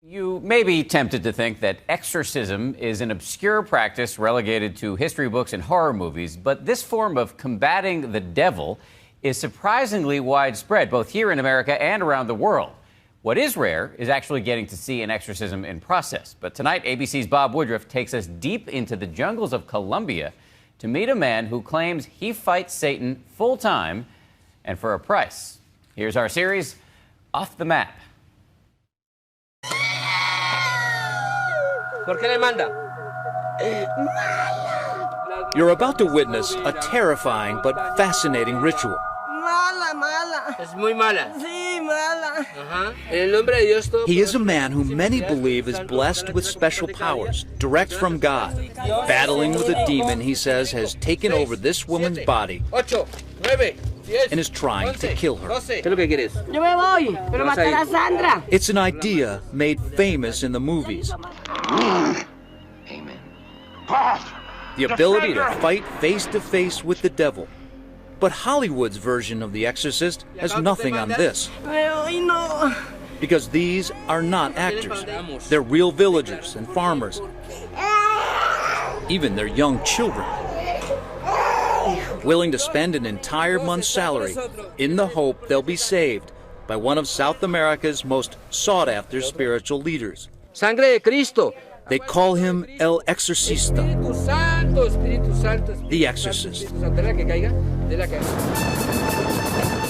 You may be tempted to think that exorcism is an obscure practice relegated to history books and horror movies, but this form of combating the devil is surprisingly widespread, both here in America and around the world. What is rare is actually getting to see an exorcism in process. But tonight, ABC's Bob Woodruff takes us deep into the jungles of Colombia to meet a man who claims he fights Satan full-time and for a price. Here's our series, Off the Map. You're about to witness a terrifying but fascinating ritual. He is a man who many believe is blessed with special powers, direct from God. Battling with a demon, he says, has taken over this woman's body and is trying to kill her. It's an idea made famous in the movies. Amen. The ability to fight face-to-face with the devil. But Hollywood's version of The Exorcist has nothing on this. Because these are not actors. They're real villagers and farmers. Even their young children. Willing to spend an entire month's salary in the hope they'll be saved by one of South America's most sought-after spiritual leaders. Sangre de Cristo. They call him El Exorcista, the Exorcist.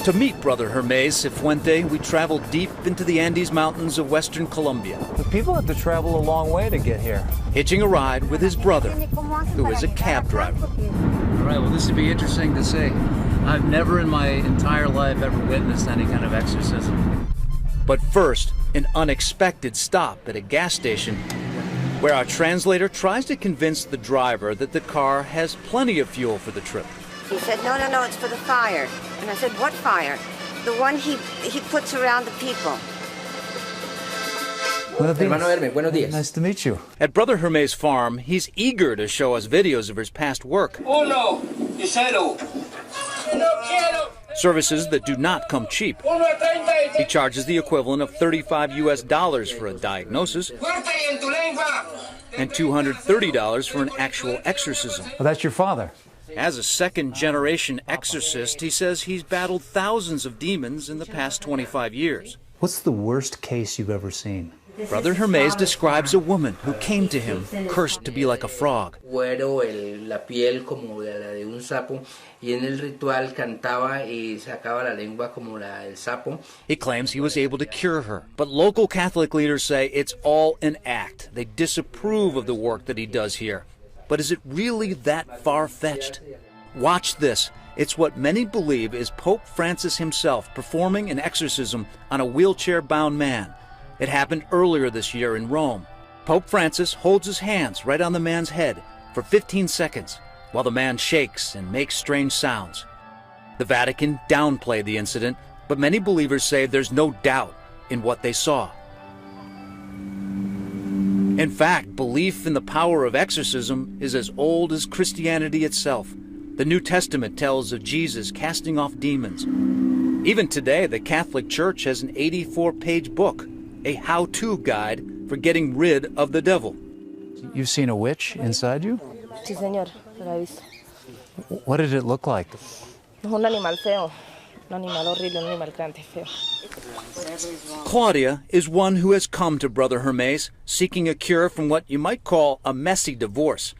To meet Brother Hermes Cifuente, we traveled deep into the Andes Mountains of western Colombia. The people have to travel a long way to get here. Hitching a ride with his brother, who is a cab driver. All right, well, this would be interesting to see. I've never in my entire life ever witnessed any kind of exorcism. But first, an unexpected stop at a gas station where our translator tries to convince the driver that the car has plenty of fuel for the trip. He said, no, it's for the fire. And I said, what fire? The one he puts around the people. Nice to meet you. At Brother Hermes' farm, he's eager to show us videos of his past work. Services that do not come cheap. He charges the equivalent of $35 for a diagnosis and $230 for an actual exorcism. Well, that's your father. As a second-generation exorcist, he says he's battled thousands of demons in the past 25 years. What's the worst case you've ever seen? Brother Hermes describes a woman who came to him, cursed to be like a frog. La piel como la de un sapo, y en el ritual cantaba y sacaba la lengua como la del sapo. He claims he was able to cure her, but local Catholic leaders say it's all an act. They disapprove of the work that he does here. But is it really that far-fetched? Watch this. It's what many believe is Pope Francis himself performing an exorcism on a wheelchair-bound man. It happened earlier this year in Rome. Pope Francis holds his hands right on the man's head for 15 seconds while the man shakes and makes strange sounds. The Vatican downplayed the incident, but many believers say there's no doubt in what they saw. In fact, belief in the power of exorcism is as old as Christianity itself. The New Testament tells of Jesus casting off demons. Even today, the Catholic Church has an 84-page book, a how-to guide for getting rid of the devil. You've seen a witch inside you? Sí, señor, la he visto. What did it look like? Un animal feo, un animal horrible, un animal grande, feo. Claudia is one who has come to Brother Hermes seeking a cure from what you might call a messy divorce.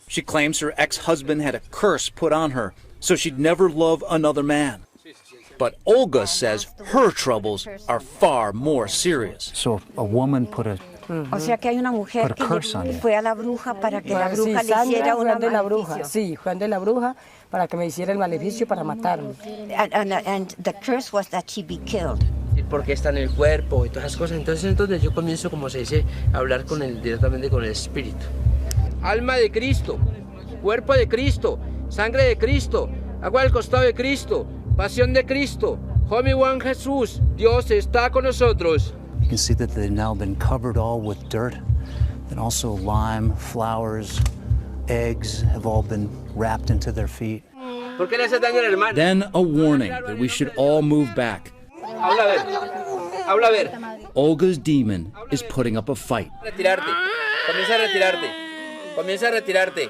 She claims her ex-husband had a curse put on her, so she'd never love another man. But Olga says her troubles are far more serious. So a woman put a curse on you. Fue a la bruja para que la bruja le hiciera una maleficio. Sí, Juan de la bruja para que me hiciera el maleficio para matarme. And the curse was that she be killed. Porque está en el cuerpo y todas esas cosas. Entonces yo comienzo, como se dice, a hablar directamente con el espíritu. Alma de Cristo, cuerpo de Cristo, sangre de Cristo, agua del costado de Cristo, pasión de Cristo, Holy One Jesús, Dios está con nosotros. You can see that they've now been covered all with dirt, and also lime, flowers, eggs have all been wrapped into their feet. Then a warning that we should all move back. Habla a ver. Olga's demon is putting up a fight. Retirarte. Comienza a retirarte. Comienza a retirarte.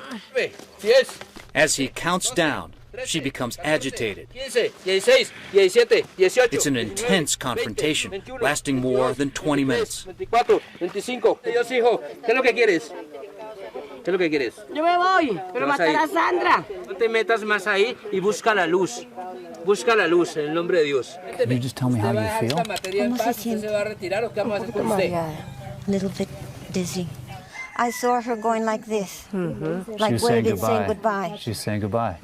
10. As he counts down, she becomes agitated. 15, 16, 17, 18. It's an intense confrontation, lasting more than 20 minutes. 24, 25. Dios, hijo, ¿qué es lo que quieres? ¿Qué es lo que quieres? Yo me voy, pero Vas matar ahí. a Sandra. No te metas más ahí y busca la luz. Busca la luz en el nombre de Dios. Can you just tell me how you feel? ¿Cómo se siente? ¿Se va a retirar o qué vamos a hacer con Poco usted? mareada. A little bit dizzy. I saw her going like this, She like was waving, saying saying goodbye. goodbye. She's saying goodbye.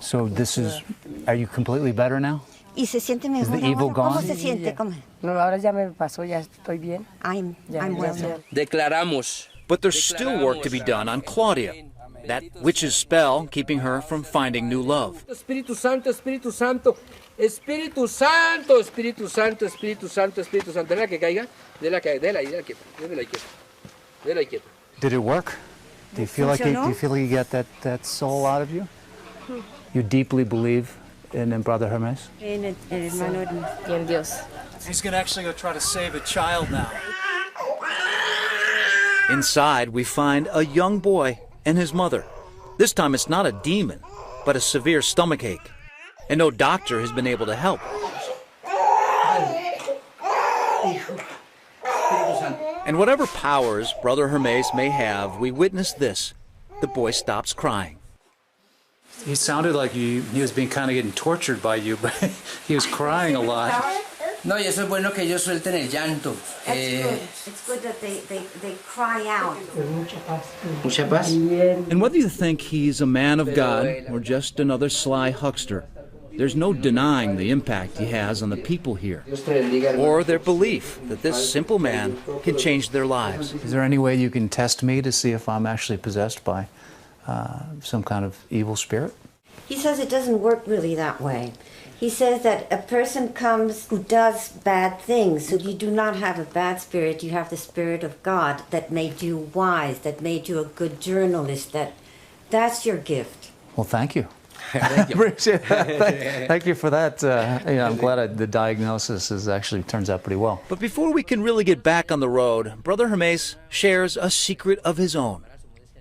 So this is, are you completely better now? ¿Y se siente mejor the evil ahora? ¿Cómo gone? se siente? ¿Cómo? No, ahora ya me pasó, ya estoy bien. I'm Ya, well ya now. sé. Declaramos. But there's still work to be done on Claudia. That witch's spell keeping her from finding new love. Espíritu Santo, Espíritu Santo, Espíritu Santo, Espíritu Santo, Espíritu Santo, Espíritu Santo. Déjala que caiga, déjala quieta, déjala quieta. Did it work? Do you feel like you get that soul out of you? You deeply believe in Brother Hermes? En el hermano Hermes. Y en Dios. He's gonna actually go try to save a child now. Inside, we find a young boy and his mother. This time it's not a demon, but a severe stomachache. And no doctor has been able to help. And whatever powers Brother Hermes may have, we witness this. The boy stops crying. He sounded like he was being kind of getting tortured by you, but he was crying a lot. No, y eso es bueno que ellos suelten el llanto. It's good that they cry out. Mucha paz. And whether you think he's a man of God or just another sly huckster, there's no denying the impact he has on the people here, Dios te bendiga, hermano. or their belief that this simple man can change their lives. Is there any way you can test me to see if I'm actually possessed by some kind of evil spirit? He says it doesn't work really that way. He says that a person comes who does bad things, so you do not have a bad spirit, you have the Spirit of God that made you wise, that made you a good journalist, that's your gift. Well, thank you. Appreciate that. Thank you for that. I'm glad the diagnosis turns out pretty well. But before we can really get back on the road, Brother Hermes shares a secret of his own.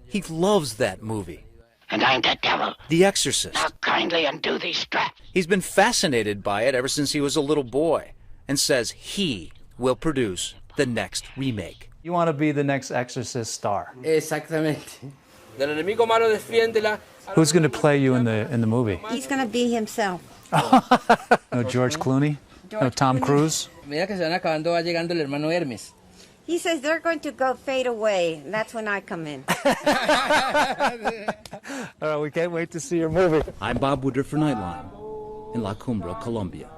He loves that movie, And I'm the devil. The Exorcist. Now kindly undo these straps. He's been fascinated by it ever since he was a little boy, and says he will produce the next remake. You want to be the next Exorcist star. Exactamente. Del enemigo malo defiéndela. Who's going to play you in the movie? He's going to be himself. No George Clooney? No Tom Cruise? Mira que se van acabando, va llegando el hermano Hermes. He says they're going to go fade away, and that's when I come in. All right, we can't wait to see your movie. I'm Bob Woodruff for Nightline in La Cumbre, Colombia.